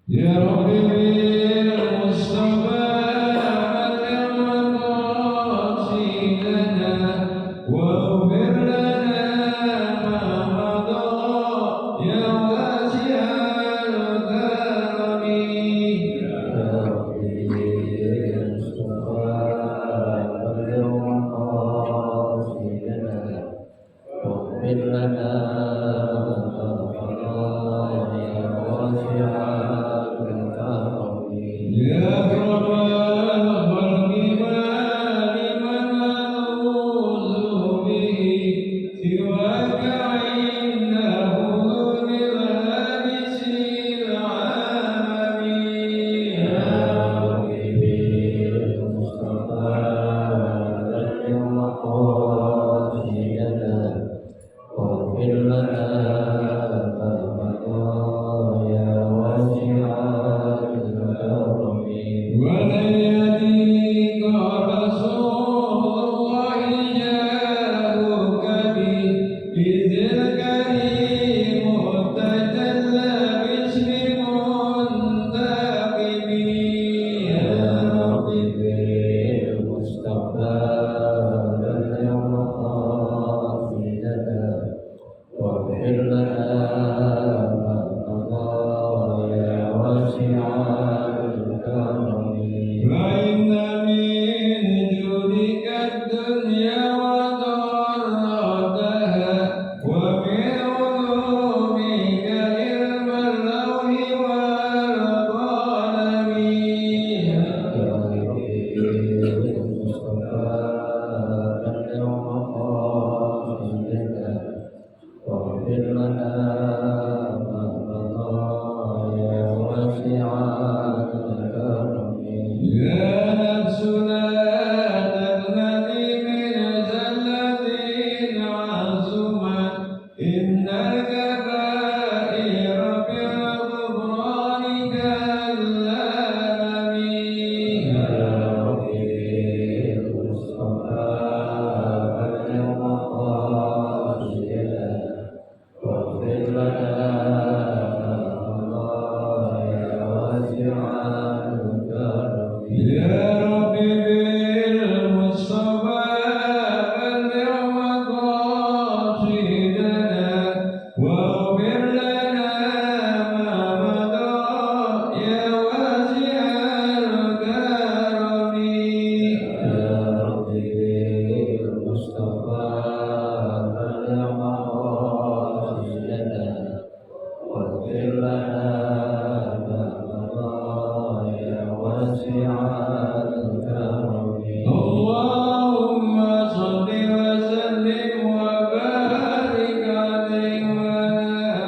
يا ربي بالمصطفى بلغ مقاصدنا واغفر لنا ما مضى يا واسع الكرم. يا ربي بالمصطفى بلغ مقاصدنا واغفر لنا يا أكرم الخلق لمن نعوذ به سواك عند حضور الهاجس العامم. يا ربي بالمصطفى بلغ مقاصدنا واغفر لنا ما مضى يا واسع الكرم. ولن يهديك رسول الله جاءوك به إذ الكريم تجلى باسم منتقم. يا ربي بالمصطفى بلغ مقاصدنا واغفر لنا ما مضى يا واسع الكرم. فإن من جودك الدنيا وضرتها ومن علومك علم اللوح والقلم. يا ربي بالمصطفى بلغ مقاصدنا واغفر لنا ما مضى يا واسع الكرم. يا نفس لا تغنني من زلة عظمت إن الكبائر بالغفران كالأمم. يا ربي بالمصطفى بلغ مقاصدنا واغفر لنا ما مضى يا واسع الكرم. يا ربي بالمصطفى بلغ مقاصدنا واغفر لنا ما مضى يا واسع الكرم. يا ربي بالمصطفى بلغ مقاصدنا واغفر لنا ما مضى يا واسع الكرم. اللهم صل وسلم وبارك عليه وعلى.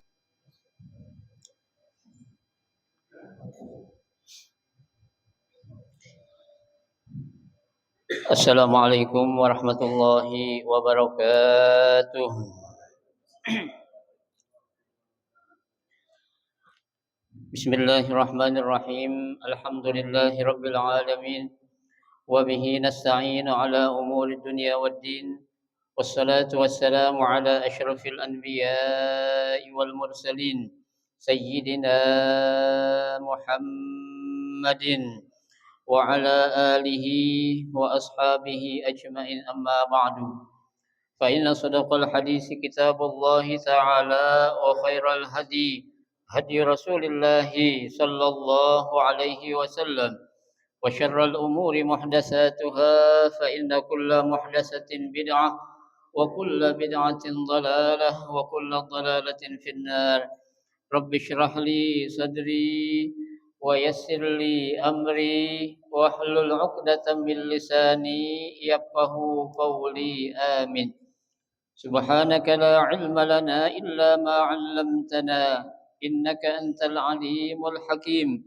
Assalamualaikum warahmatullahi wabarakatuh. Bismillahirrahmanirrahim. Alhamdulillahi rabbil alamin. Wa bihi nasta'inu ala umuri dunya waddin. Wassalatu wassalamu ala asyrafil anbiya'i wal mursalin. Sayyidina Muhammadin wa ala alihi wa ashabihi ajma'in amma ba'du. Fa inna sadaqal hadisi kitabullahi ta'ala wa khairal hadi hadi Rasulillahi sallallahu alaihi wasallam wa syarral umuri muhdatsatuha fa inna kulla muhdatsatin bid'ah wa kulla bid'atin dhalalah wa kulla dhalalatin finnar. Rabbi shrah li sadri wa yassir li amri wa hlul 'uqdatam min lisani yafqahu qawli. Amin. Subhanaka la ilma lana illa ma 'allamtana innaka antal alimul hakim.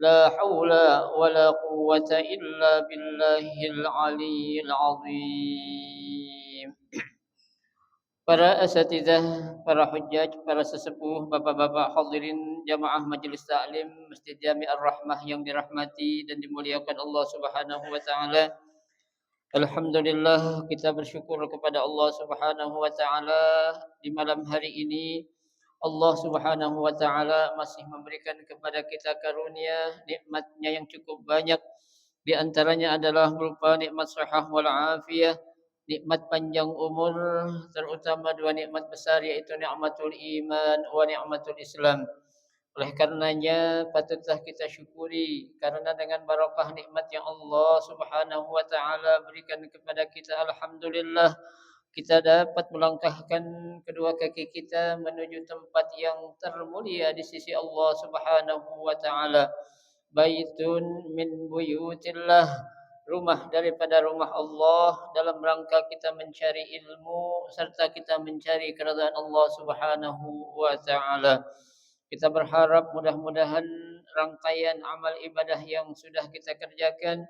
La haula wa la quwwata illa billahil aliyyil azim. Para asatizah, para hujjaj, para sesepuh, bapak-bapak hadirin jamaah majelis taklim Masjid Jami Ar-Rahmah yang dirahmati dan dimuliakan Allah Subhanahu wa taala. Alhamdulillah kita bersyukur kepada Allah Subhanahu wa taala di malam hari ini Allah Subhanahu wa taala masih memberikan kepada kita karunia nikmatnya yang cukup banyak. Di antaranya adalah berupa nikmat sihah wal afiyah, nikmat panjang umur, terutama dua nikmat besar yaitu nikmatul iman wa nikmatul Islam. Oleh karenanya patutlah kita syukuri karena dengan barakah nikmat yang Allah Subhanahu wa taala berikan kepada kita, alhamdulillah kita dapat melangkahkan kedua kaki kita menuju tempat yang termulia di sisi Allah Subhanahu wa taala. Baitun min buyutillah, rumah daripada rumah Allah dalam rangka kita mencari ilmu serta kita mencari keridhaan Allah Subhanahu wa taala. Kita berharap mudah-mudahan rangkaian amal ibadah yang sudah kita kerjakan,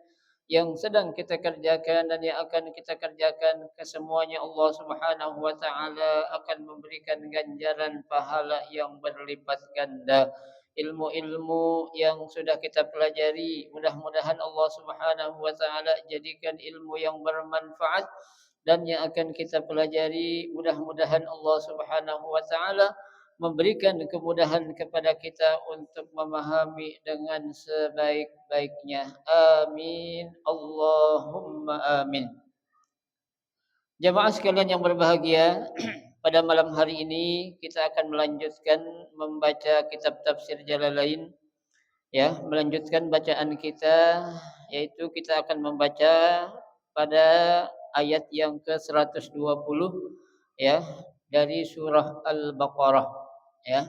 yang sedang kita kerjakan dan yang akan kita kerjakan, kesemuanya Allah Subhanahu wa taala akan memberikan ganjaran pahala yang berlipat ganda. Ilmu-ilmu yang sudah kita pelajari, mudah-mudahan Allah Subhanahu wa taala jadikan ilmu yang bermanfaat, dan yang akan kita pelajari mudah-mudahan Allah Subhanahu wa taala memberikan kemudahan kepada kita untuk memahami dengan sebaik-baiknya. Amin. Allahumma amin. Jamaah sekalian yang berbahagia, pada malam hari ini kita akan melanjutkan membaca kitab tafsir Jalalain, ya, melanjutkan bacaan kita, yaitu kita akan membaca pada ayat yang ke-120, ya, dari surah Al-Baqarah, ya.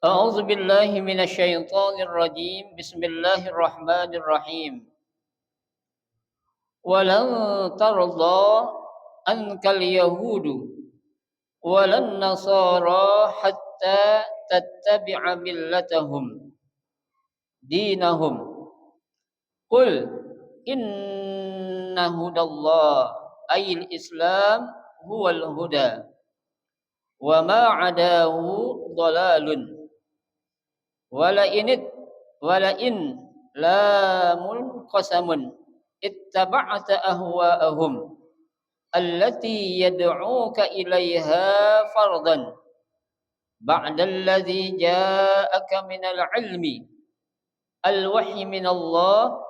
A'udzu billahi minasyaitonir rajim. Bismillahirrahmanirrahim. Walan tarda ankal yahudu walan nasara hatta tattabi'a millatahum dinahum. Qul inna hudallah ayil islam huwal huda wa ma 'adahu dhalalun wala in lamul qasamun ittaba'ta ahwa'ahum allati yad'uka ilaiha fardan ba'da alladhi ja'aka minal ilmi al-wahyi minallah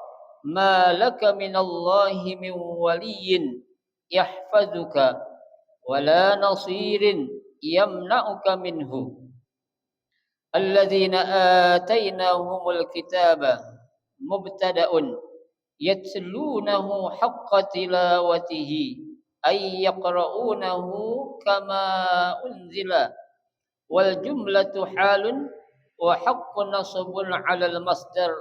ma laka minallahi min waliyyin yahfazuka wala nasirin yamna'uka minhu alladzina atainahumul kitaba mubtada'un yatlunahu haqqa tilawatihi ay yaqra'unahu kama unzila wal jumlatu halun wa haqqun nasbun 'alal masdar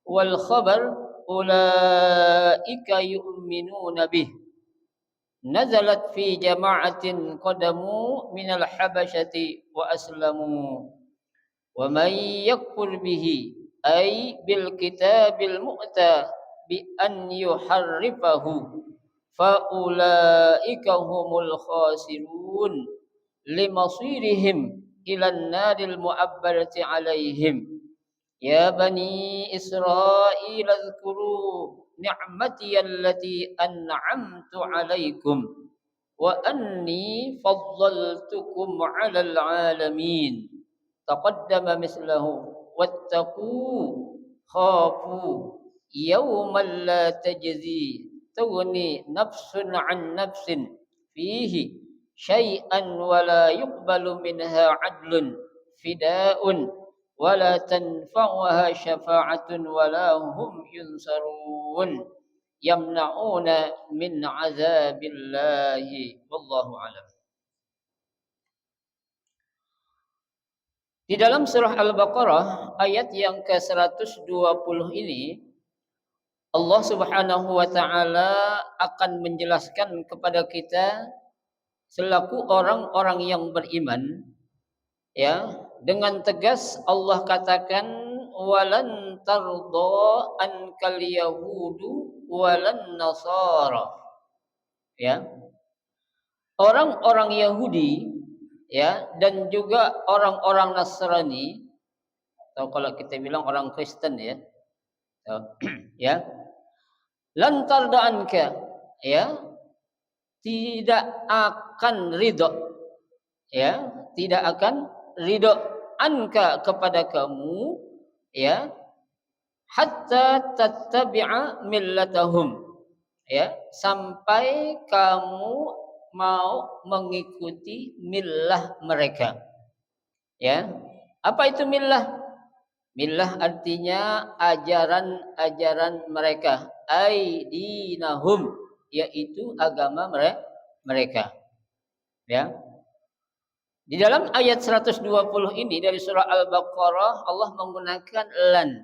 wal khabar ulaika yu'minuna bih nazalat fi jama'atin qadamu minal habasyati wa aslamu wa man yakfur bihi ay bil kitabil mu'ta bi an yuharrifahu fa ulaika humul khasirun limasirihim ilan naril mu'abbarati alaihim ya bani israil azkuru ni'mati allati an'amtu alaikum wa anni faddaltukum 'alal 'alamin taqaddama mislahu wattaqu khafu yawman la tajzi tughni nafsun 'an nafsin fihi syai'an wa la yuqbalu minha 'adlun fida'un wa la tanfa'uha syafa'atun wa la hum yunsarun yamna'una min 'adzabillahi wallahu a'lam. Di dalam surah Al-Baqarah ayat yang ke-120 ini Allah Subhanahu wa taala akan menjelaskan kepada kita selaku orang-orang yang beriman, ya, dengan tegas Allah katakan walan tarda ankal yahudu walan nasara, ya. Orang-orang Yahudi, ya, dan juga orang-orang Nasrani, atau kalau kita bilang orang Kristen, ya. Ya. Lan tarda anka, ya. tidak akan ridho, ya, tidak akan ridho anka kepada kamu, ya, hatta tattabi'a millatahum, ya, sampai kamu mau mengikuti millah mereka, ya. Apa itu millah? Millah artinya ajaran-ajaran mereka, aidinahum, yaitu agama mereka, ya. Di dalam ayat 120 ini dari surah Al-Baqarah Allah menggunakan lan,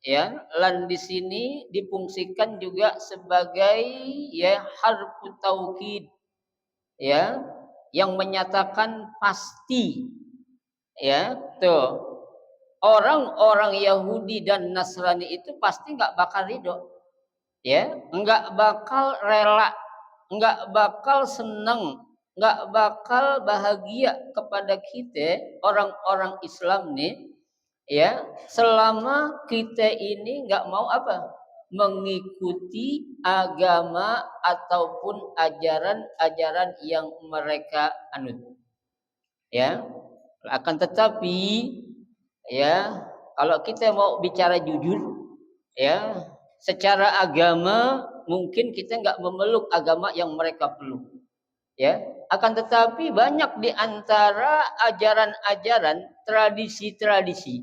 ya. Lan di sini difungsikan juga sebagai, ya, harfu taukid, ya, yang menyatakan pasti, ya. Tuh, orang-orang Yahudi dan Nasrani itu pasti nggak bakal ridho, ya, nggak bakal rela, nggak bakal senang, nggak bakal bahagia kepada kita orang-orang Islam nih, ya, selama kita ini nggak mau apa, mengikuti agama ataupun ajaran-ajaran yang mereka anut, ya. Akan tetapi, ya, kalau kita mau bicara jujur, ya, secara agama mungkin kita nggak memeluk agama yang mereka peluk, ya. Akan tetapi banyak di antara ajaran-ajaran, tradisi-tradisi,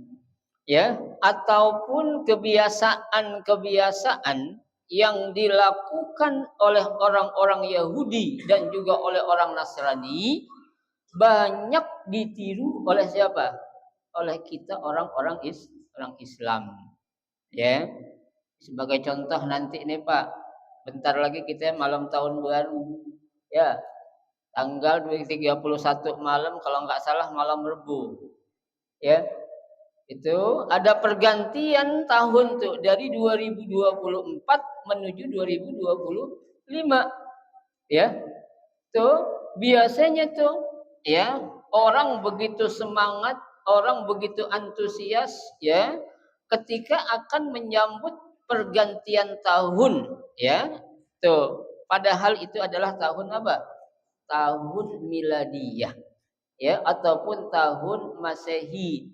ya, ataupun kebiasaan-kebiasaan yang dilakukan oleh orang-orang Yahudi dan juga oleh orang Nasrani banyak ditiru oleh siapa? Oleh kita orang-orang orang Islam, ya. Sebagai contoh nanti nih Pak, bentar lagi kita malam tahun baru, ya, tanggal 31 malam kalau nggak salah malam Rebo, ya. Itu ada pergantian tahun tuh dari 2024 menuju 2025, ya. Tuh biasanya tuh, ya, orang begitu semangat, orang begitu antusias, ya, ketika akan menyambut pergantian tahun, ya. Tuh, padahal itu adalah tahun apa? Tahun miladiyah, ya, ataupun tahun Masehi,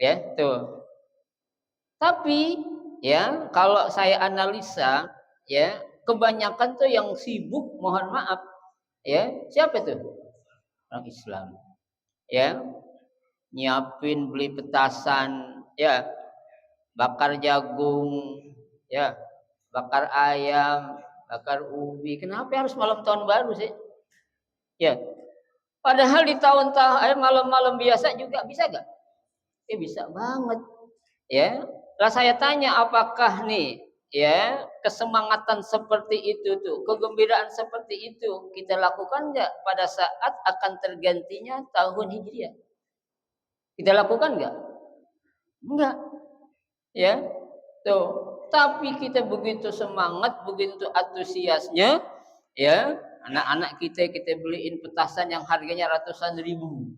ya. Tuh. Tapi, ya, kalau saya analisa, ya, kebanyakan tuh yang sibuk, mohon maaf, ya, siapa tuh? Orang Islam, ya, nyiapin beli petasan, ya, bakar jagung, ya, bakar ayam, bakar ubi. Kenapa harus malam tahun baru sih? Ya, padahal di tahun-tahun malam-malam biasa juga bisa gak? Ya bisa banget, ya. Lah saya tanya, apakah nih, ya, kesemangatan seperti itu tuh, kegembiraan seperti itu kita lakukan nggak pada saat akan tergantinya tahun Hijriah? Kita lakukan nggak? Enggak, ya. Tuh, tapi kita begitu semangat, begitu antusiasnya, ya. Anak-anak kita beliin petasan yang harganya ratusan ribu,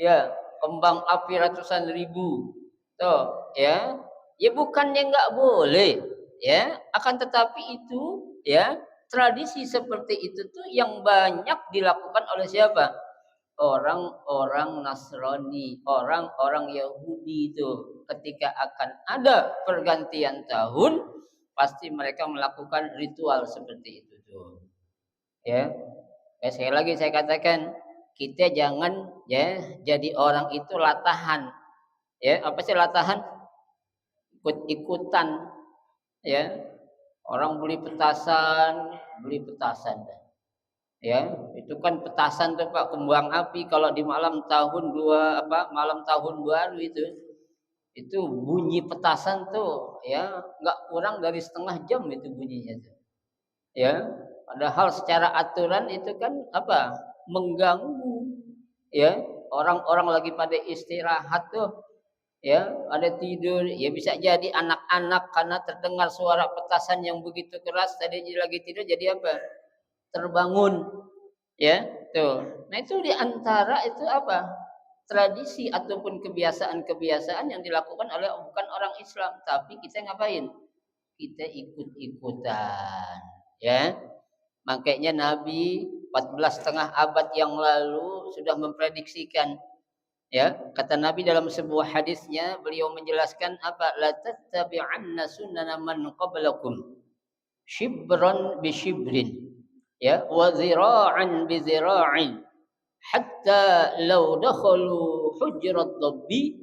ya, kembang api ratusan ribu, tuh, ya. Ya bukannya nggak boleh, ya. Akan tetapi itu, ya, tradisi seperti itu tuh yang banyak dilakukan oleh siapa? Orang-orang Nasrani, orang-orang Yahudi itu. Ketika akan ada pergantian tahun, pasti mereka melakukan ritual seperti itu tuh. Ya. Sekali lagi saya katakan, kita jangan, ya, jadi orang itu latahan. Ya, apa sih latahan? Ikut-ikutan, ya. Orang beli petasan. Ya, itu kan petasan tuh Pak, kembang api kalau di malam tahun malam tahun baru itu bunyi petasan tuh, ya, nggak kurang dari setengah jam itu bunyinya tuh, ya. Padahal secara aturan itu kan apa, mengganggu, ya, orang-orang lagi pada istirahat tuh, ya, ada tidur, ya, bisa jadi anak-anak karena terdengar suara petasan yang begitu keras tadi lagi tidur jadi apa, terbangun, ya. Tuh, nah itu diantara itu apa, tradisi ataupun kebiasaan-kebiasaan yang dilakukan oleh bukan orang Islam, tapi kita ngapain, kita ikut-ikutan, ya. Makanya Nabi 14,5 abad yang lalu sudah memprediksikan. Ya, kata Nabi dalam sebuah hadisnya, beliau menjelaskan apa? La tattabi'anna sunana man qablakum shibran bi shibrin, ya, wa zira'an bi zira'in, hatta law dakhalu hujrat dabbi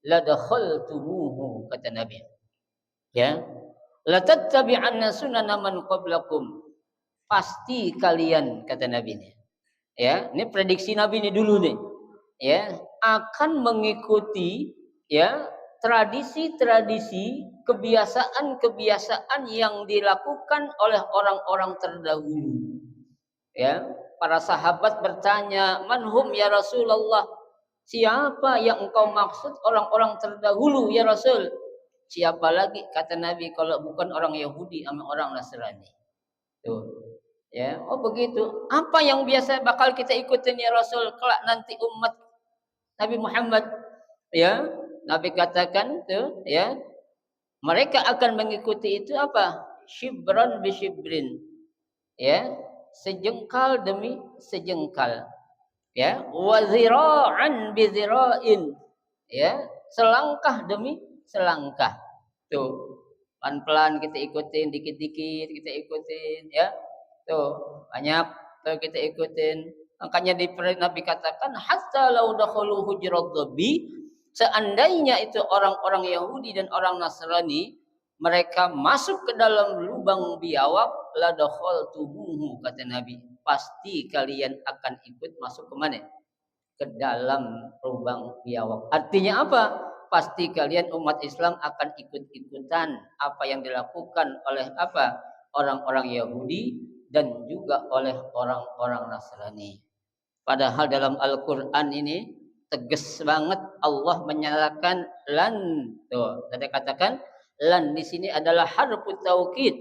la dakhaltumuhu, kata Nabi. Ya, la tattabi'anna sunana man qablakum, pasti kalian, kata Nabi ini. Ya, ini prediksi Nabi ini dulu nih. Ya, akan mengikuti ya tradisi-tradisi, kebiasaan-kebiasaan yang dilakukan oleh orang-orang terdahulu. Ya, para sahabat bertanya, "Manhum ya Rasulullah?" Siapa yang engkau maksud orang-orang terdahulu ya Rasul? Siapa lagi, kata Nabi, kalau bukan orang Yahudi sama orang Nasrani. Tuh. Ya, oh begitu. Apa yang biasa bakal kita ikutin ya Rasul kelak nanti umat Nabi Muhammad? Ya, Nabi katakan tuh, ya, mereka akan mengikuti itu apa? Shibran bi shibrin. Ya, sejengkal demi sejengkal. Ya, wa zira'an bi zira'in. Ya, selangkah demi selangkah. Tuh, pelan-pelan kita ikutin, dikit-dikit kita ikutin, ya. Tuh, banyak tuh kita ikutin. Makanya Nabi katakan hatta law dakhalu hujrat dhabi, seandainya itu orang-orang Yahudi dan orang Nasrani mereka masuk ke dalam lubang biawak, la dakhaltumuhu, kata Nabi, pasti kalian akan ikut masuk ke mana? Ke dalam lubang biawak. Artinya apa? Pasti kalian umat Islam akan ikut-ikutan apa yang dilakukan oleh apa? Orang-orang Yahudi dan juga oleh orang-orang Nasrani. Padahal dalam Al-Quran ini tegas banget Allah menyatakan lan. Tuh, tadi katakan lan di sini adalah harfu taukid,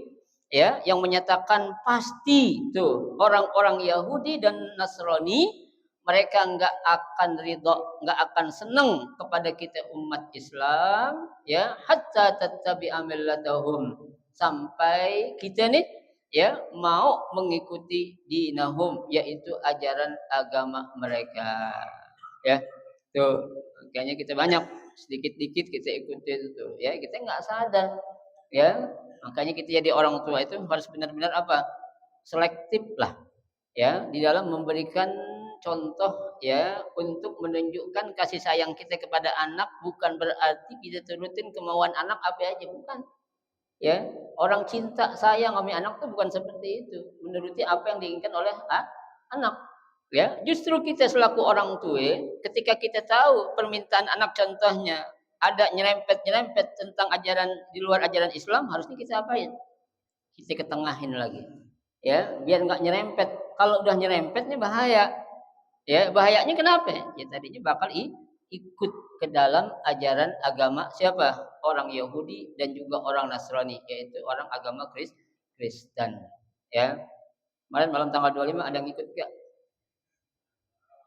ya, yang menyatakan pasti tuh orang-orang Yahudi dan Nasrani mereka enggak akan ridha, enggak akan senang kepada kita umat Islam, ya, hatta tattabi'a millatahum, sampai kita nih ya mau mengikuti dinahum, yaitu ajaran agama mereka. Ya, tuh kayaknya kita banyak sedikit-sedikit kita ikutin tuh, ya, kita nggak sadar, ya. Makanya kita jadi orang tua itu harus benar-benar apa? Selektif lah, ya, di dalam memberikan contoh, ya, untuk menunjukkan kasih sayang kita kepada anak. Bukan berarti kita turutin kemauan anak apa aja, bukan. Ya, orang cinta sayang sama anak tuh bukan seperti itu, menuruti apa yang diinginkan oleh anak. Ya, justru kita selaku orang tua, ketika kita tahu permintaan anak, contohnya ada nyerempet tentang ajaran di luar ajaran Islam, harusnya kita apain? Kita ketengahin lagi, ya, biar nggak nyerempet. Kalau udah nyerempet nih bahaya. Ya, bahayanya kenapa? Ya tadinya bakal ikut ke dalam ajaran agama siapa? Orang Yahudi dan juga orang Nasrani, yaitu orang agama Kristen. Ya. Kemarin malam tanggal 25 ada yang ikut gak?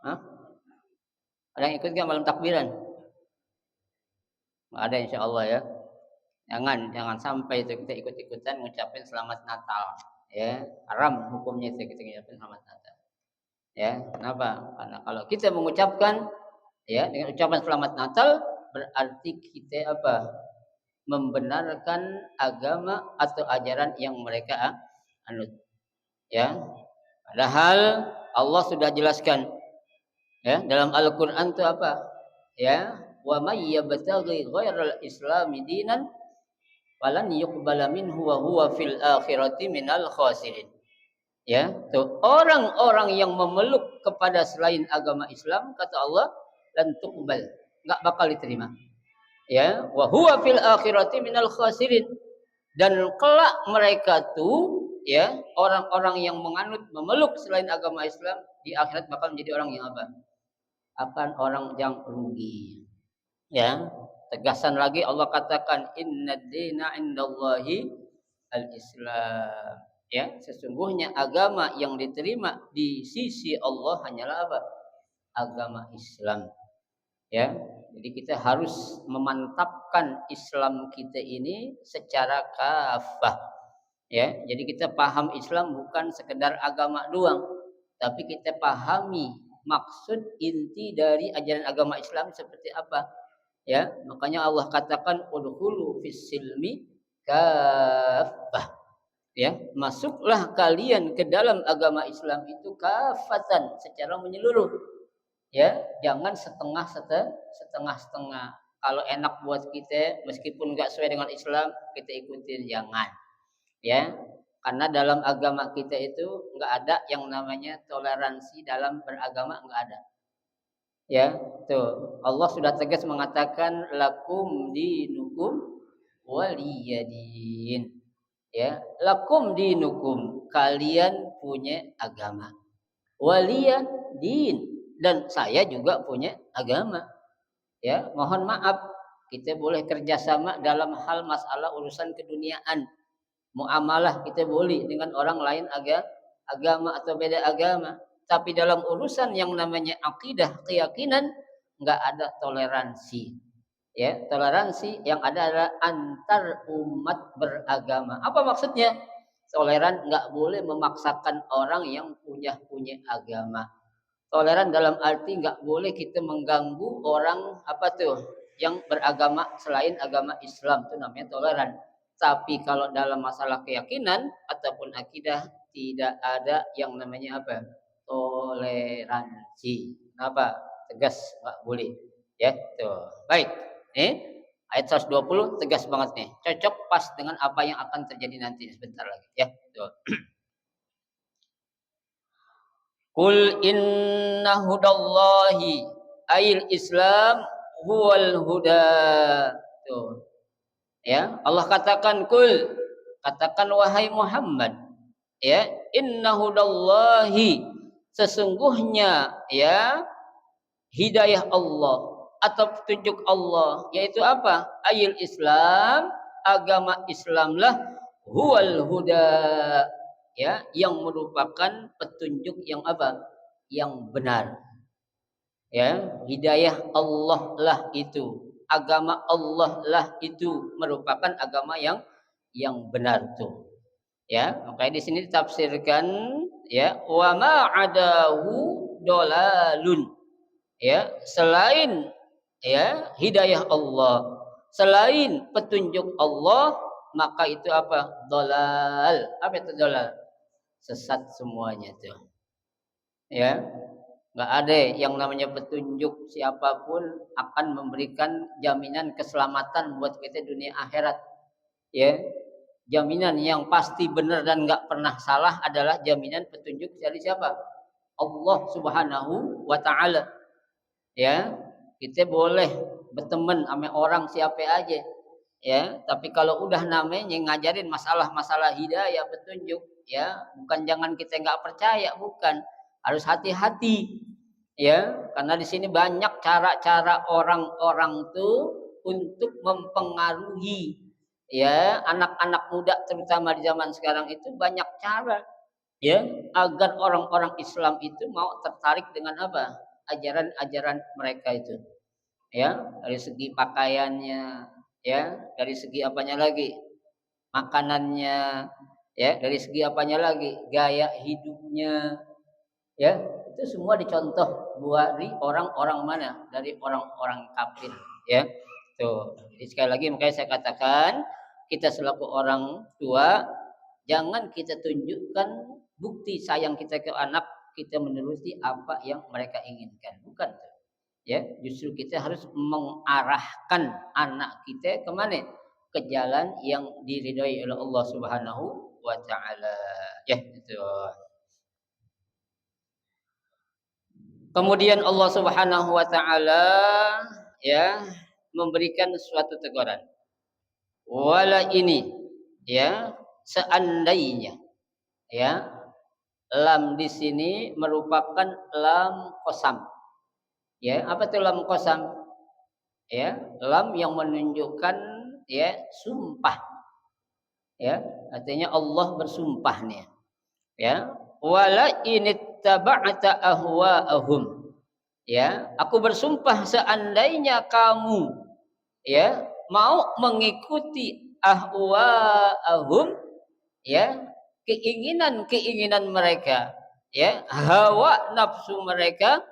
Hah? Ada yang ikut gak malam takbiran? Nggak ada, insya Allah ya. Jangan sampai itu kita ikut-ikutan ngucapin selamat Natal. Ya, haram hukumnya itu kita ngucapin selamat Natal. Ya, kenapa? Karena kalau kita mengucapkan ya dengan ucapan selamat Natal, berarti kita apa? Membenarkan agama atau ajaran yang mereka anut. Ya. Padahal Allah sudah jelaskan ya dalam Al-Qur'an itu apa? Ya, wa may yabtaghi ghairal islami dinan falan yuqbala minhu wa huwa fil akhirati minal khasirin. Ya, tuh orang-orang yang memeluk kepada selain agama Islam, kata Allah, lan tuqbal, enggak bakal diterima. Ya, wa huwa fil akhirati minal khasirin, dan kelak mereka tuh ya orang-orang yang memeluk selain agama Islam di akhirat bakal menjadi orang yang apa? Akan orang yang rugi. Ya, tegasan lagi Allah katakan innad dina indallahi al-Islam. Ya, sesungguhnya agama yang diterima di sisi Allah hanyalah apa? Agama Islam. Ya, jadi kita harus memantapkan Islam kita ini secara kafah. Ya, jadi kita paham Islam bukan sekedar agama doang, tapi kita pahami maksud inti dari ajaran agama Islam seperti apa. Ya, makanya Allah katakan udkhulu fis silmi kaffah. Ya, masuklah kalian ke dalam agama Islam itu kafatan, secara menyeluruh. Ya, jangan setengah-setengah. Kalau enak buat kita, meskipun nggak sesuai dengan Islam, kita ikutin, jangan. Ya, karena dalam agama kita itu nggak ada yang namanya toleransi dalam beragama, nggak ada. Ya, tuh Allah sudah tegas mengatakan lakum dinukum waliyadin. Ya, lakum dinukum, kalian punya agama. Waliyadin, dan saya juga punya agama. Ya, mohon maaf, kita boleh kerjasama dalam hal masalah urusan keduniaan, muamalah kita boleh dengan orang lain agama atau beda agama. Tapi dalam urusan yang namanya akidah, keyakinan, nggak ada toleransi. Ya, toleransi yang ada adalah antar umat beragama. Apa maksudnya? Toleran nggak boleh memaksakan orang yang punya agama. Toleran dalam arti nggak boleh kita mengganggu orang apa tuh yang beragama selain agama Islam, itu namanya toleran. Tapi kalau dalam masalah keyakinan ataupun akidah tidak ada yang namanya apa? Toleransi. Kenapa? Tegas nggak boleh. Ya, tuh. Baik. Ayat 120 tegas banget nih. Cocok pas dengan apa yang akan terjadi nanti sebentar lagi. Ya, tuh. Qul inna hudallahi ayil Islam huwal huda. Tuh. Ya, Allah katakan kul, katakan wahai Muhammad, ya, inna hudallahi, sesungguhnya ya hidayah Allah atau petunjuk Allah, yaitu apa? Ayil Islam, agama Islamlah, huwal huda, ya, yang merupakan petunjuk yang apa? Yang benar. Ya, hidayah Allah lah itu, agama Allah lah itu merupakan agama yang benar tuh. Ya, makanya di sini ditafsirkan ya wa ma adahu dolalun. Ya, selain ya hidayah Allah, selain petunjuk Allah, maka itu apa? Dolal. Apa itu dolal? Sesat semuanya tuh. Ya, nggak ada yang namanya petunjuk, siapapun akan memberikan jaminan keselamatan buat kita dunia akhirat. Ya, jaminan yang pasti benar dan nggak pernah salah adalah jaminan petunjuk dari siapa? Allah Subhanahu wa Ta'ala. Ya, kita boleh berteman sama orang siapa aja. Ya, tapi kalau udah namanya ngajarin masalah-masalah hidayah, petunjuk, ya, bukan jangan kita nggak percaya, bukan. Harus hati-hati. Ya, karena di sini banyak cara-cara orang-orang tuh untuk mempengaruhi ya anak-anak muda, terutama di zaman sekarang itu banyak cara ya agar orang-orang Islam itu mau tertarik dengan apa? Ajaran-ajaran mereka itu. Ya, dari segi pakaiannya, ya, dari segi apanya lagi? Makanannya, ya, dari segi apanya lagi? Gaya hidupnya. Ya, itu semua dicontoh dari orang-orang mana? Dari orang-orang kafir, ya. Tuh. Jadi sekali lagi makanya saya katakan kita selaku orang tua jangan kita tunjukkan bukti sayang kita ke anak kita menuruti apa yang mereka inginkan, bukan. Ya, justru kita harus mengarahkan anak kita ke mana? Ke jalan yang diridhai oleh Allah Subhanahu wa Ta'ala. Ya, itu. Kemudian Allah Subhanahu wa Ta'ala ya memberikan suatu teguran. Wala ini ya seandainya ya, lam di sini merupakan lam qasam. Ya, apa itu lam qasam? Ya, lam yang menunjukkan ya sumpah. Ya, artinya Allah bersumpah nih. Ya, wala inittaba'ta ahwa'ahum. Ya, aku bersumpah seandainya kamu ya mau mengikuti ahwa'ahum, ya, keinginan-keinginan mereka, ya, hawa nafsu mereka,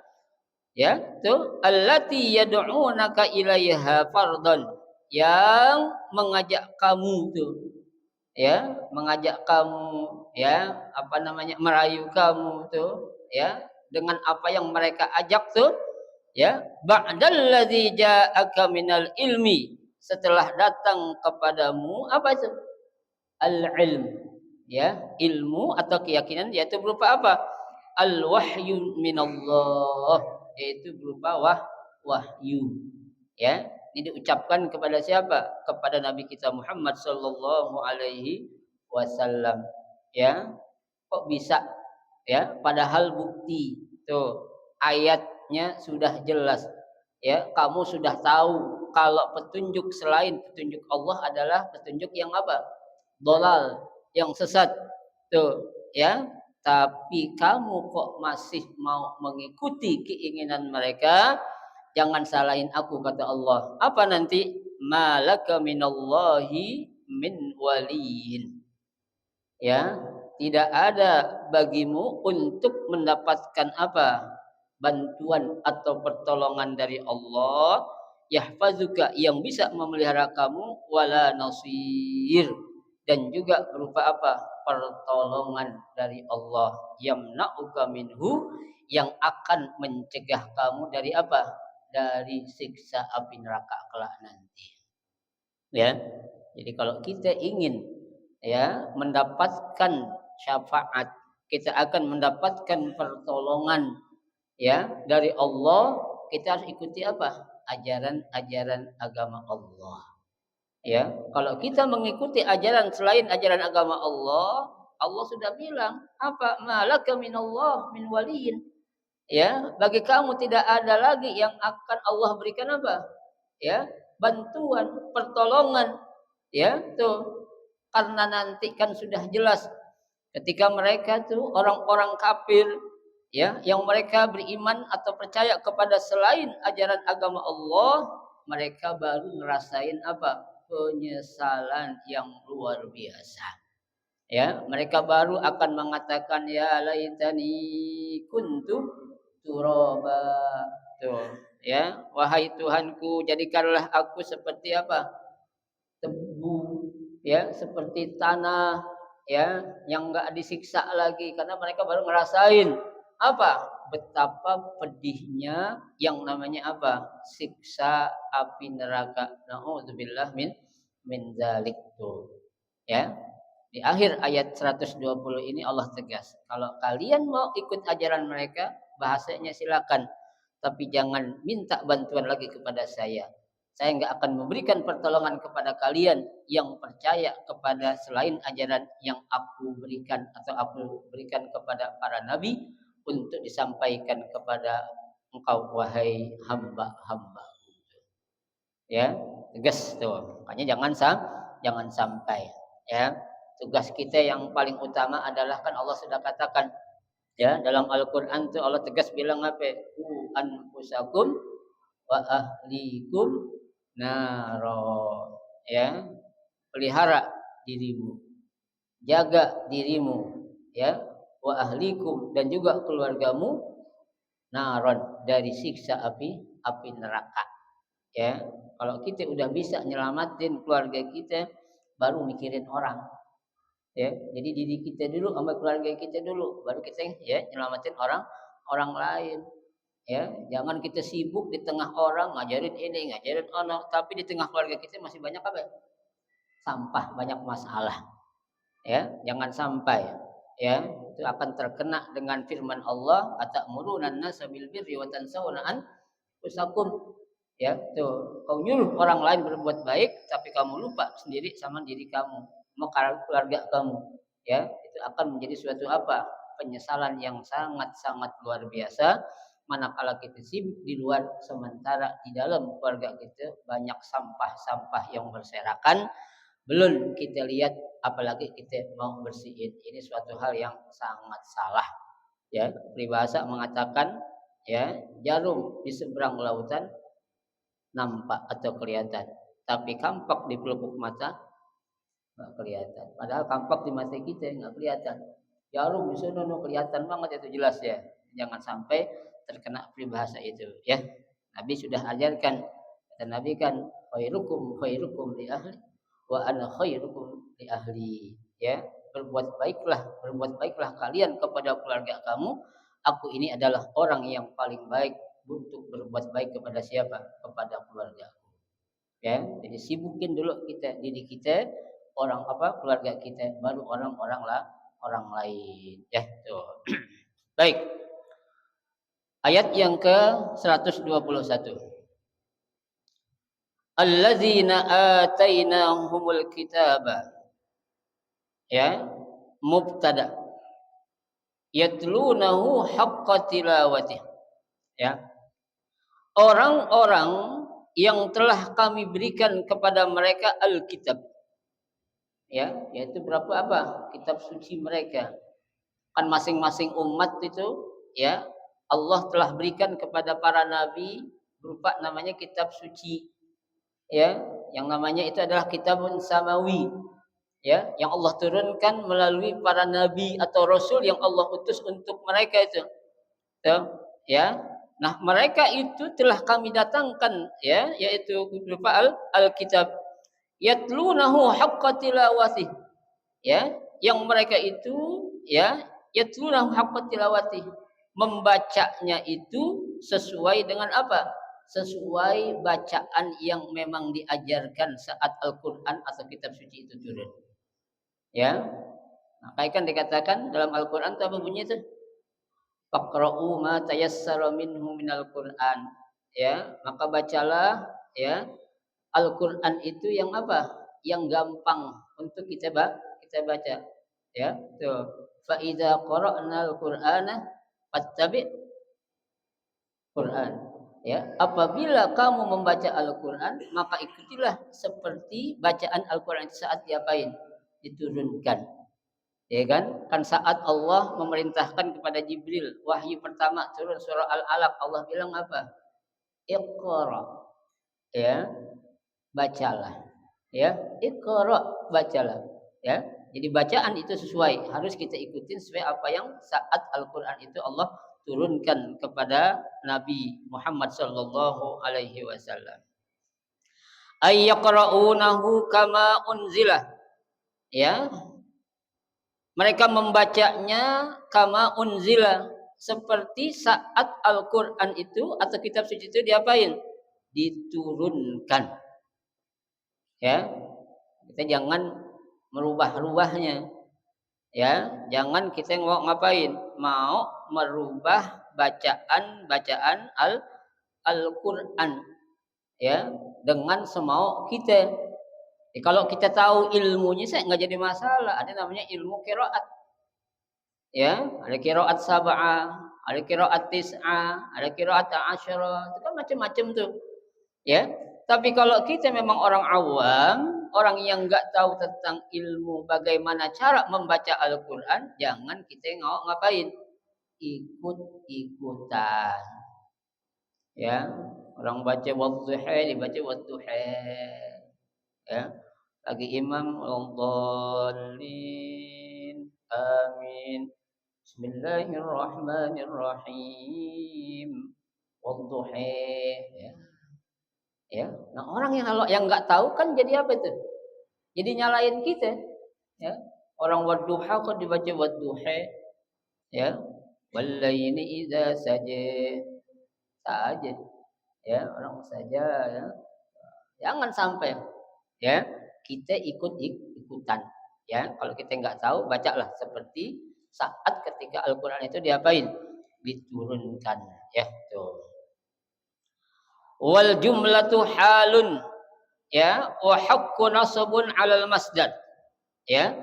ya, tuh allati yad'unaka ilaiha fardhan, yang mengajak kamu tuh, ya, mengajak kamu, ya, apa namanya, merayu kamu tuh, ya, dengan apa yang mereka ajak tuh, ya, ba'dalladzi ja'aka minal ilmi, setelah datang kepadamu apa itu? Al-ilm, ya, ilmu atau keyakinan yaitu berupa apa? Al-wahyu minallah, yaitu berupa wahyu. Ya, ini diucapkan kepada siapa? Kepada Nabi kita Muhammad sallallahu alaihi wasallam. Ya, kok bisa? Ya, padahal bukti tuh ayatnya sudah jelas. Ya, kamu sudah tahu kalau petunjuk selain petunjuk Allah adalah petunjuk yang apa? Dolal, yang sesat. Tuh, ya. Tapi kamu kok masih mau mengikuti keinginan mereka? Jangan salahin aku, kata Allah. Apa nanti? Malaka minallahi min waliyin. Ya, tidak ada bagimu untuk mendapatkan apa? Bantuan atau pertolongan dari Allah, yahfazuka, yang bisa memelihara kamu, wala nasir, dan juga berupa apa? Pertolongan dari Allah, yamna'uka minhu, yang akan mencegah kamu dari apa? Dari siksa api neraka kelak nanti. Ya. Jadi kalau kita ingin, ya, mendapatkan syafaat, kita akan mendapatkan pertolongan, ya, dari Allah, kita harus ikuti apa? Ajaran-ajaran agama Allah. Ya, kalau kita mengikuti ajaran selain ajaran agama Allah, Allah sudah bilang apa? Malaka minallah min waliyin. Ya, bagi kamu tidak ada lagi yang akan Allah berikan apa? Ya, bantuan, pertolongan. Ya, tuh. Karena nanti kan sudah jelas ketika mereka tuh orang-orang kafir, ya, yang mereka beriman atau percaya kepada selain ajaran agama Allah, mereka baru ngerasain apa? Penyesalan yang luar biasa. Ya, mereka baru akan mengatakan ya laitani kuntu turaba. Tuh, ya, wahai Tuhanku, jadikanlah aku seperti apa? Tebu, ya, seperti tanah, ya, yang enggak disiksa lagi, karena mereka baru ngerasain apa? Betapa pedihnya yang namanya apa? Siksa api neraka. Nauzubillah min dzalik tuh. Ya. Di akhir ayat 120 ini Allah tegas, kalau kalian mau ikut ajaran mereka, bahasanya silakan, tapi jangan minta bantuan lagi kepada saya. Saya enggak akan memberikan pertolongan kepada kalian yang percaya kepada selain ajaran yang aku berikan atau aku berikan kepada para nabi untuk disampaikan kepada engkau, wahai hamba-hamba. Ya, tegas tuh. Makanya jangan sampai, ya. Tugas kita yang paling utama adalah, kan Allah sudah katakan, ya, dalam Al-Qur'an tuh Allah tegas bilang apa? Anfusakum wa ahlikum naro. Ya, pelihara dirimu, jaga dirimu, ya, wa ahlikum, dan juga keluargamu, naron, dari siksa api neraka. Ya, kalau kita udah bisa nyelamatin keluarga kita, baru mikirin orang. Ya, jadi diri kita dulu sama keluarga kita dulu, baru kita, ya, nyelamatin orang lain. Ya, jangan kita sibuk di tengah orang ngajarin ini, ngajarin anak, tapi di tengah keluarga kita masih banyak apa? Sampah, banyak masalah. Ya, jangan sampai, ya, itu akan terkena dengan firman Allah, atamuruna an-nasa bil birri wa tansawna anfusakum. Ya, tuh, kau nyuruh orang lain berbuat baik, tapi kamu lupa sendiri sama diri kamu, sama keluarga kamu. Ya, itu akan menjadi suatu apa? Penyesalan yang sangat-sangat luar biasa. Manakala kita sibuk di luar, sementara di dalam keluarga kita banyak sampah-sampah yang berserakan, belum kita lihat, apalagi kita mau bersihin. Ini suatu hal yang sangat salah. Ya, peribahasa mengatakan, ya, jarum di seberang lautan nampak atau kelihatan, tapi kampak di pelupuk mata nggak kelihatan. Padahal kampak di mata kita nggak kelihatan. jarum di sana kelihatan banget itu jelas ya. Jangan sampai terkena peribahasa itu ya. Nabi sudah ajarkan, kata Nabi kan khairukum li ahli wa ana khairukum li ahli ya. Berbuat baiklah kalian kepada keluarga kamu. Aku ini adalah orang yang paling baik untuk berbuat baik kepada siapa? Kepada keluarga. Ya, jadi sibukin dulu kita diri kita, orang apa keluarga kita, baru orang lain. Ya, tuh. Baik. Ayat yang ke-121. Allazina atainahumul kitaba. Ya, mubtada. Yatlunahu haqqa tilawatih. Ya. Orang-orang yang telah kami berikan kepada mereka Alkitab. Ya, yaitu berapa apa? Kitab suci mereka. Kan masing-masing umat itu ya, Allah telah berikan kepada para nabi berupa namanya kitab suci. Ya, yang namanya itu adalah kitabun samawi. Ya, yang Allah turunkan melalui para nabi atau rasul yang Allah utus untuk mereka itu. Ya. Nah, mereka itu telah kami datangkan ya, yaitu berupa Alkitab. Yatlunahu haqqa tilawatih. Ya, yang mereka itu ya, yatlunahu haqqa tilawatih. Membacanya itu sesuai dengan apa? Sesuai bacaan yang memang diajarkan saat Al-Qur'an atau kitab suci itu turun. Ya. Nah, kan dikatakan dalam Al-Qur'an itu apa bunyinya itu? Faqra'u ma tayassara minhu minal Qur'an. Ya, maka bacalah ya Al-Qur'an itu yang apa? Yang gampang untuk kita baca. Ya, tuh. Fa idza qara'nal Qur'ana fattabi' Qur'an. Ya, apabila kamu membaca Al-Qur'an, maka ikutilah seperti bacaan Al-Qur'an saat diapain? Diturunkan. Ya kan? Kan saat Allah memerintahkan kepada Jibril, wahyu pertama turun surah Al-Alaq, Allah bilang apa? Iqra. Ya, bacalah. Ya, Iqra, bacalah. Ya. Jadi bacaan itu sesuai, harus kita ikutin sesuai apa yang saat Al-Qur'an itu Allah turunkan kepada Nabi Muhammad sallallahu alaihi wasallam. Ay yaqra'unahu kama unzila. Ya, mereka membacanya kama unzila, seperti saat Al-Qur'an itu atau kitab suci itu diapain? Diturunkan. Ya. Kita jangan merubah-rubahnya. Ya, jangan kita ngapain? Mau merubah bacaan Al-Qur'an ya, dengan semau kita. Kalau kita tahu ilmunya saya nggak jadi masalah. Ada namanya ilmu qiraat. Ya, ada qiraat sab'ah, ada qiraat tis'ah, ada qiraat asyara. Itu kan macam-macam tuh. Ya. Tapi kalau kita memang orang awam, orang yang nggak tahu tentang ilmu bagaimana cara membaca Al-Qur'an, jangan kita ngapain? Ikut-ikutan. Ya, orang baca wadduha dibaca wadduha. Ya, lagi imam wal-dallin amin bismillahirrahmanirrahim wadduha ya. Ya, nah orang yang nggak tahu kan jadi apa itu? Jadi nyalain kita. Ya, orang wadduha kok dibaca wadduha. Ya, wallaili idza saja. Ya, orang saja ya. Jangan sampai ya kita ikutan ya. Kalau kita nggak tahu, bacalah seperti saat ketika Al-Qur'an itu diapain? Diturunkan ya, tuh. Wal jumlatu halun ya wa haqqu nasabun 'alal masdar ya.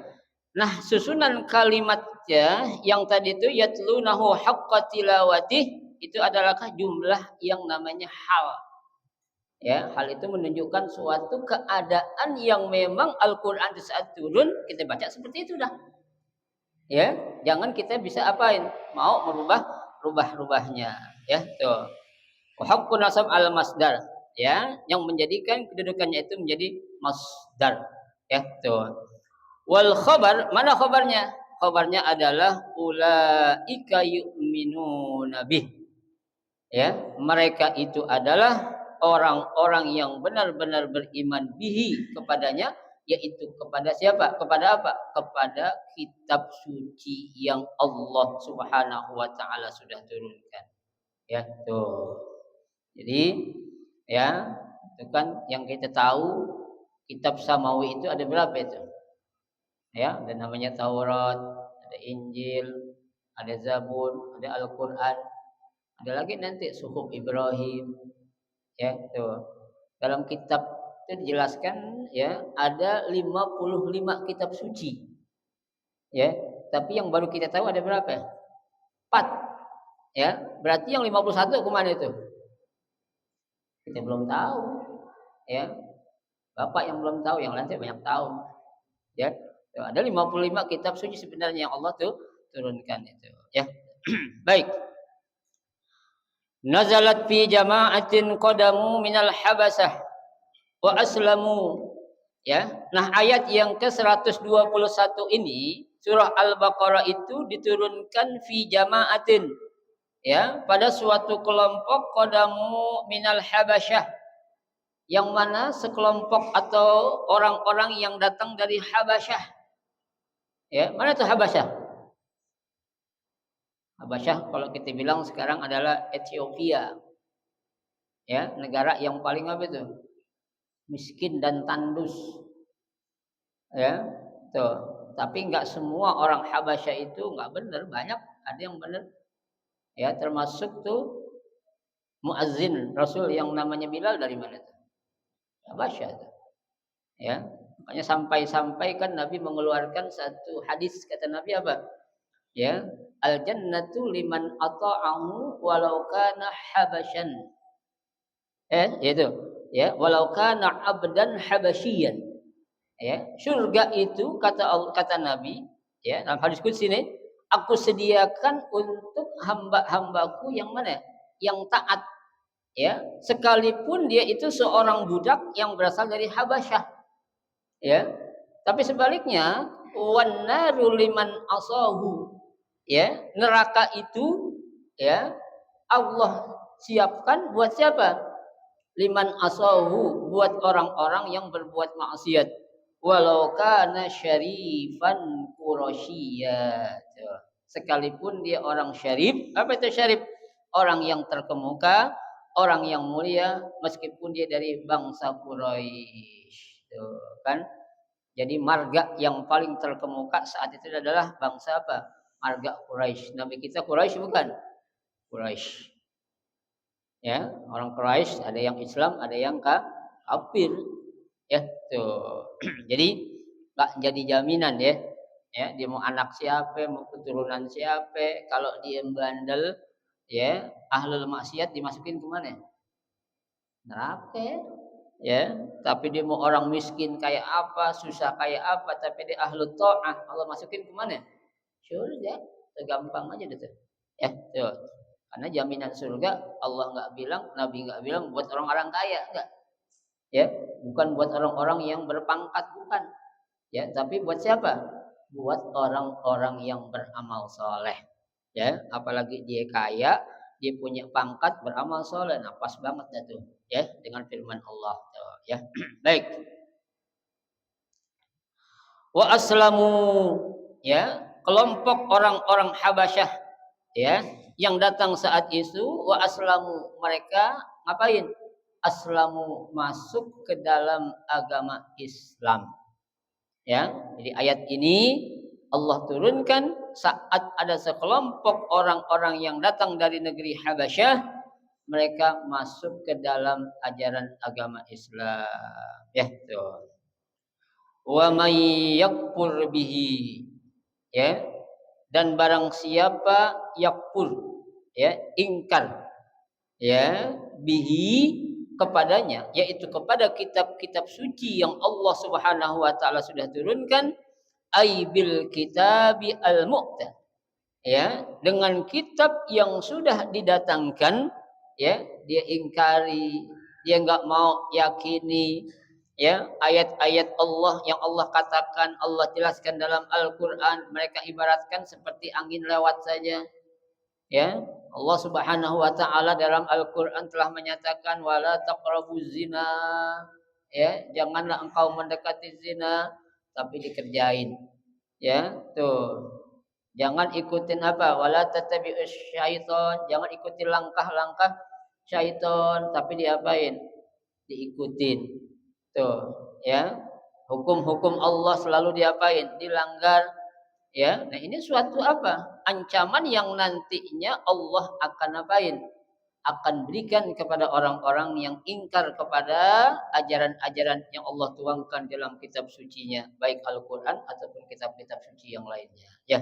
Nah, susunan kalimatnya yang tadi itu yatlunahu haqqa tilawatih itu adalah jumlah yang namanya hal. Ya, hal itu menunjukkan suatu keadaan yang memang Al-Qur'an di saat turun kita baca seperti itu dah. Ya, jangan kita bisa apain? Mau rubahnya ya, tuh. Wa haqqu nasab al masdar ya, yang menjadikan kedudukannya itu menjadi masdar ya, tuh. Wal khabar, mana khabarnya? khabarnya adalah ulaika yu'minuna bih. Ya, mereka itu adalah orang-orang yang benar-benar beriman bihi kepadanya, yaitu kepada siapa? Kepada apa? Kepada kitab suci yang Allah Subhanahu wa taala sudah turunkan. Ya, tuh. Jadi, ya, itu kan yang kita tahu kitab samawi itu ada berapa itu? Ya, ada namanya Taurat, ada Injil, ada Zabur, ada Al-Qur'an, ada lagi nanti suhuf Ibrahim. Ya, tuh. Dalam kitab itu dijelaskan ya, ada 55 kitab suci. Ya, tapi yang baru kita tahu ada berapa? 4. Ya, berarti yang 51 kemana itu? Kita belum tahu. Ya. Bapak yang belum tahu, yang lain saya banyak tahu. Ya. Tuh, ada 55 kitab suci sebenarnya yang Allah tuh turunkan itu. Ya. Baik. Nazalat fi jama'atin qadamu minal habasah wa aslamu. Ya. Nah, ayat yang ke-121 ini surah Al-Baqarah itu diturunkan fi jama'atin, ya, pada suatu kelompok qadamu minal habasyah, yang mana sekelompok atau orang-orang yang datang dari Habasyah. Ya, mana itu Habasyah? Habasyah kalau kita bilang sekarang adalah Ethiopia. Ya, negara yang paling apa itu? Miskin dan tandus. Ya, tuh. Tapi enggak semua orang Habasyah itu enggak benar, banyak ada yang benar. Ya, termasuk tuh muazzin Rasul yang namanya Bilal dari mana tuh? Habasyah tuh. Ya, makanya sampai-sampai kan Nabi mengeluarkan satu hadis, kata Nabi apa? Ya, al jannatu liman ata'ahu walau kana habasyan. Itu. Ya, walau kana abdan habasyian. Ya, surga itu kata Nabi, ya, dalam hadis qudsi ini, aku sediakan untuk hamba-hambaku yang mana? Yang taat. Ya, sekalipun dia itu seorang budak yang berasal dari Habasyah. Ya, tapi sebaliknya wan naru liman asahu. Ya, neraka itu ya Allah siapkan buat siapa? Liman asahu, buat orang-orang yang berbuat maksiat. Walau kana syarifan qurasyiyya. Sekalipun dia orang syarif, apa itu syarif? Orang yang terkemuka, orang yang mulia, meskipun dia dari bangsa Quraisy. Tuh, kan? Jadi marga yang paling terkemuka saat itu adalah bangsa apa? Marga Quraisy. Nabi kita Quraisy bukan? Quraisy. Ya, orang Quraisy ada yang Islam, ada yang kafir. Ya, tuh. Jadi enggak jadi jaminan ya. Ya, dia mau anak siapa, mau keturunan siapa, kalau dia bandel ya, ahlul maksiat dimasukin ke mana? Neraka. Ya, tapi dia mau orang miskin kayak apa, susah kayak apa, tapi dia ahlu ta'ah, Allah masukin ke mana? Surga. Segampang aja gitu. Ya, tuh. Karena jaminan surga Allah enggak bilang, Nabi enggak bilang buat orang-orang kaya, enggak. Ya, bukan buat orang-orang yang berpangkat, bukan. Ya, tapi buat siapa? Buat orang-orang yang beramal soleh. Ya, apalagi dia kaya, dia punya pangkat, beramal soleh, nah pas banget dah tuh, ya, dengan firman Allah tuh, ya. Baik. Wa aslamu, ya, kelompok orang-orang Habasyah, ya, yang datang saat itu, wa aslamu, mereka ngapain? Aslamu, masuk ke dalam agama Islam. Ya, jadi ayat ini Allah turunkan saat ada sekelompok orang-orang yang datang dari negeri Habasyah, mereka masuk ke dalam ajaran agama Islam. Ya, tuh. Wa may yakfur bihi. Ya. Dan barang siapa yakfur, ya, ingkar, ya, bihi, kepadanya, yaitu kepada kitab-kitab suci yang Allah Subhanahu wa taala sudah turunkan, ai bil kitabi al-mu'tad, ya, dengan kitab yang sudah didatangkan, ya, dia ingkari, dia enggak mau yakini, Ya, ayat-ayat Allah yang Allah katakan, Allah jelaskan dalam Al-Qur'an, mereka ibaratkan seperti angin lewat saja. Ya, Allah Subhanahu wa taala dalam Al-Qur'an telah menyatakan wala taqrabuz zina. Ya, janganlah engkau mendekati zina tapi dikerjain. Ya, tuh. Jangan ikutin apa? Wala tattabi'us syaiton. Jangan ikuti langkah-langkah syaiton tapi diapain? Diikutin. Tuh, ya. Hukum-hukum Allah selalu diapain? Dilanggar. Ya, nah ini suatu apa? Ancaman yang nantinya Allah akan apain? Akan berikan kepada orang-orang yang ingkar kepada ajaran-ajaran yang Allah tuangkan dalam kitab sucinya, baik Al-Qur'an ataupun kitab-kitab suci yang lainnya. Ya.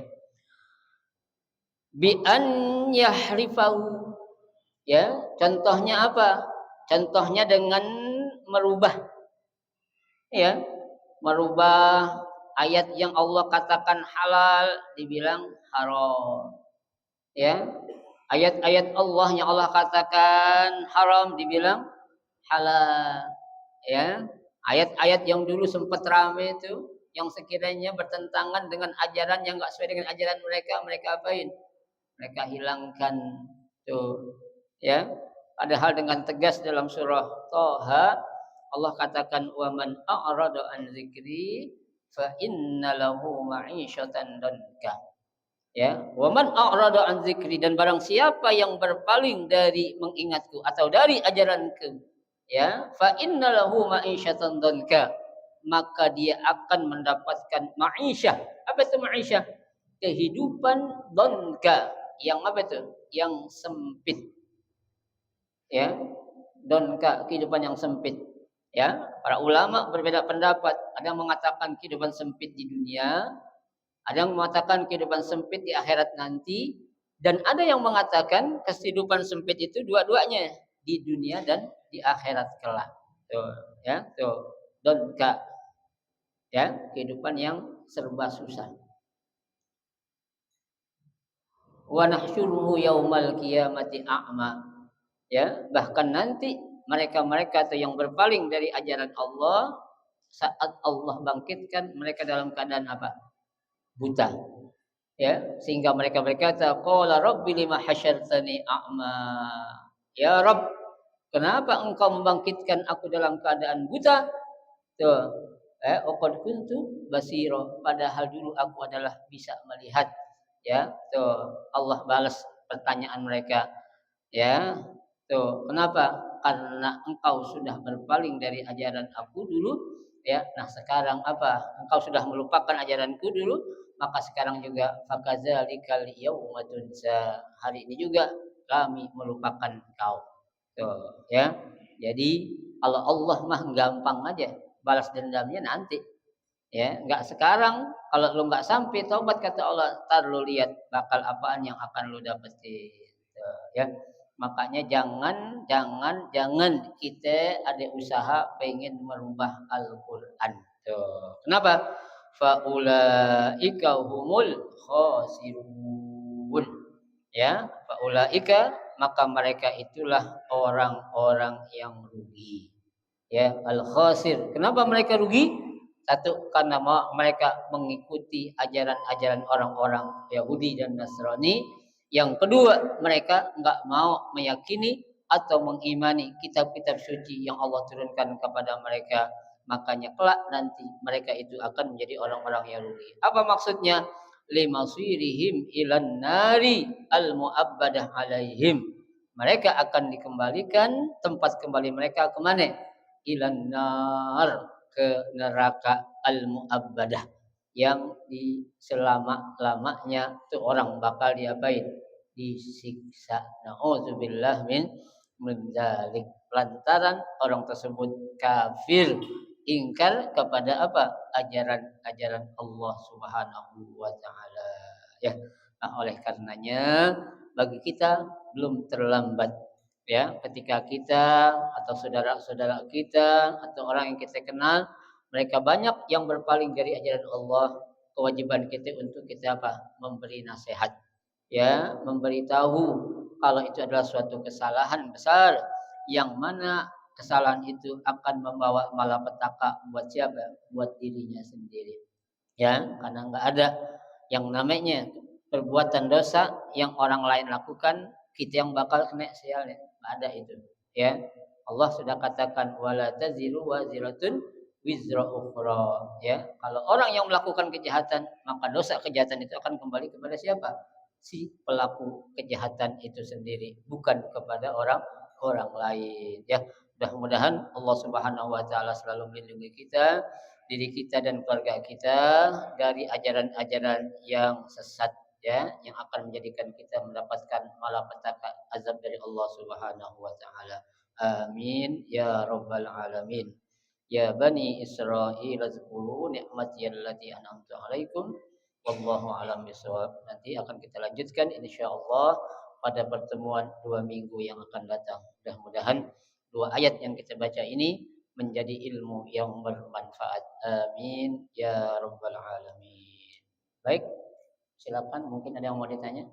Bi an yahrifahu. Ya, contohnya apa? Contohnya dengan merubah, ya, merubah ayat yang Allah katakan halal dibilang haram. Ya. Ayat-ayat Allah yang Allah katakan haram dibilang halal. Ya. Ayat-ayat yang dulu sempat ramai itu yang sekiranya bertentangan dengan ajaran yang enggak sesuai dengan ajaran mereka, mereka apain? Mereka hilangkan tuh. Ya. Padahal dengan tegas dalam surah Thaha Allah katakan wa man a'rada an dzikri fa inna lahu ma'isyatan danka. Ya, wa man a'rada an dzikri, dan barang siapa yang berpaling dari mengingatku atau dari ajaranku, ya, fa inna lahu ma'isyatan danka, maka dia akan mendapatkan ma'isyah. Apa itu ma'isyah? Kehidupan danka, yang apa itu? Yang sempit. Ya, danka, kehidupan yang sempit. Ya, para ulama berbeda pendapat. Ada yang mengatakan kehidupan sempit di dunia, ada yang mengatakan kehidupan sempit di akhirat nanti, dan ada yang mengatakan kehidupan sempit itu dua-duanya, di dunia dan di akhirat kelak. Tuh, ya, tuh. Donka, ya, kehidupan yang serba susah. Wa nahsyuruhu yaumal qiyamati a'ma. Ya, bahkan nanti mereka-mereka yang berpaling dari ajaran Allah, saat Allah bangkitkan mereka dalam keadaan apa? Buta. Ya, sehingga mereka berkata, qala rabbi lima hasyartani a'ma. Ya Rabb, kenapa engkau membangkitkan aku dalam keadaan buta? Tuh, qad kuntu basira, padahal dulu aku adalah bisa melihat. Ya, tuh Allah balas pertanyaan mereka. Ya, tuh, kenapa? Karena engkau sudah berpaling dari ajaran aku dulu, ya. Nah, sekarang apa? Engkau sudah melupakan ajaranku dulu, maka sekarang juga fakadzalikal yauma tunsa. Hari ini juga kami melupakan engkau. Tuh, ya. Jadi Allah mah gampang aja balas dendamnya nanti. Ya, enggak sekarang. Kalau lu enggak sampai taubat kata Allah, entar lu lihat bakal apaan yang akan lu dapetin. Tuh, ya. Makanya jangan kita ada usaha pengen merubah Al-Qur'an. Tuh. Kenapa? Faulaika humul khasirun. Ya, faulaika, maka mereka itulah orang-orang yang rugi. Ya, al-khasir. Kenapa mereka rugi? Satu, karena mereka mengikuti ajaran-ajaran orang-orang Yahudi dan Nasrani. Yang kedua, mereka enggak mau meyakini atau mengimani kitab-kitab suci yang Allah turunkan kepada mereka. Makanya kelak nanti mereka itu akan menjadi orang-orang yang rugi. Apa maksudnya? Limasirihim ilan nari al-mu'abbadah alaihim. Mereka akan dikembalikan, tempat kembali mereka ke mana? Ilan nar, ke neraka al-mu'abbadah, yang di selama-lamanya tuh orang bakal diapain? Disiksa. Nauzubillah min dzalik. Lantaran orang tersebut kafir, ingkar kepada apa? Ajaran-ajaran Allah Subhanahu wa taala. Ya. Nah, oleh karenanya bagi kita belum terlambat, ya, ketika kita atau saudara-saudara kita atau orang yang kita kenal mereka banyak yang berpaling dari ajaran Allah, kewajiban kita untuk kita apa? Memberi nasihat, ya, memberitahu kalau itu adalah suatu kesalahan besar yang mana kesalahan itu akan membawa malapetaka buat siapa? Buat dirinya sendiri. Ya, karena nggak ada yang namanya perbuatan dosa yang orang lain lakukan, kita yang bakal kena sialnya. Nggak ada itu. Ya, Allah sudah katakan wala taziru waziratun wizra ukhra. Ya, kalau orang yang melakukan kejahatan, maka dosa kejahatan itu akan kembali kepada siapa? Si pelaku kejahatan itu sendiri, bukan kepada orang lain. Ya, mudah-mudahan Allah Subhanahu wa taala selalu melindungi kita, diri kita dan keluarga kita dari ajaran-ajaran yang sesat, ya, yang akan menjadikan kita mendapatkan malapetaka azab dari Allah Subhanahu wa taala. Amin ya rabbal alamin. Ya bani Israil azkuru ni'mati allati an'amtu alaikum wallahu alam bisawab. Nanti akan kita lanjutkan insyaallah pada pertemuan 2 minggu yang akan datang. Mudah-mudahan 2 ayat yang kita baca ini menjadi ilmu yang bermanfaat. Amin ya rabbal alamin. Baik, silakan mungkin ada yang mau ditanya.